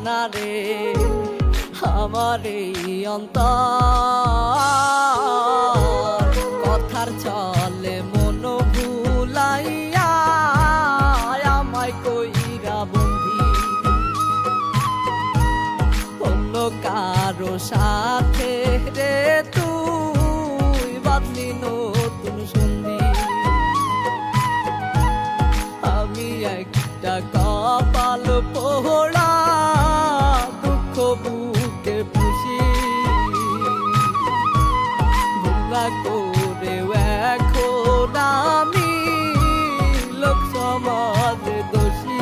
না রে আমার এই অন্তর, কথার চলে মন ভুলাইয়া আমায় কইরা বন্ধি অন্য কারো সাথে রে তুই বাঁধলি নতুন সন্ধি। আমি একটা কপাল পোড়া দুঃখ বুকে পুষি, ভুলা করেও এখন আমি লোক সমাজে দোষী।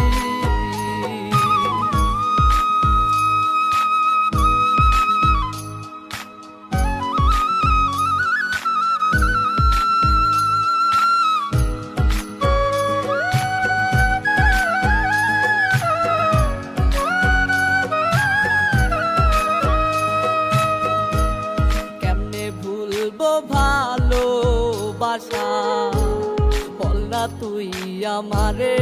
ভালোবাসা বল না তুই আমারে,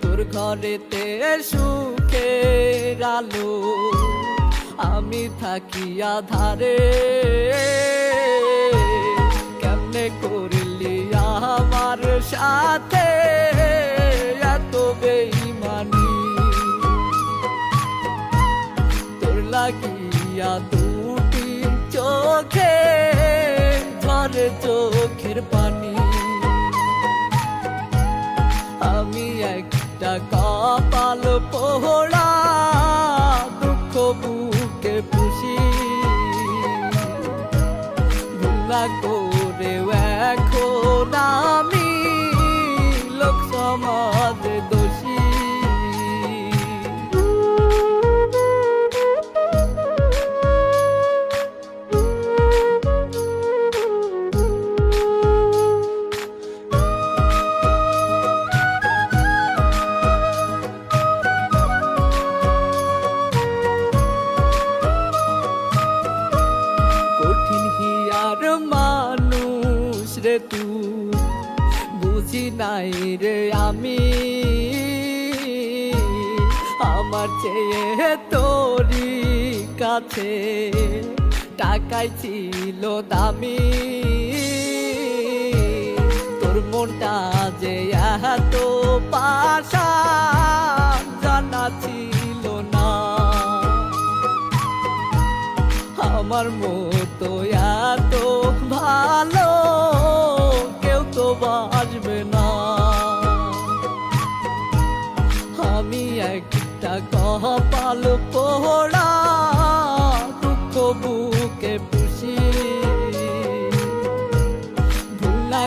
তোর ঘরেতে সুখে আলো আমি থাকি আধারে। কেমনে করলি আমার সাথে এত বেইমানি, তোর লাগিয়া দুটি চোখে ঝরে চোখের পানি। আমি একটা কপাল পোড়া দুঃখ বুকে পুষি, ভুলা করেও এখন আমি লোক সমাজে দোষী। মানুষ রে তুই বুঝি নাই রে আমি, আমার চেয়ে তোরই কাছে টাকাই ছিল দামি। তোর মনটা যে এত পাষাণ জানা ছিল না, আমার মতো এত ভালো কেউ তো বাসবে না। আমি একটা কপাল পোড়া দুঃখ বুকে পুষি, ভুলা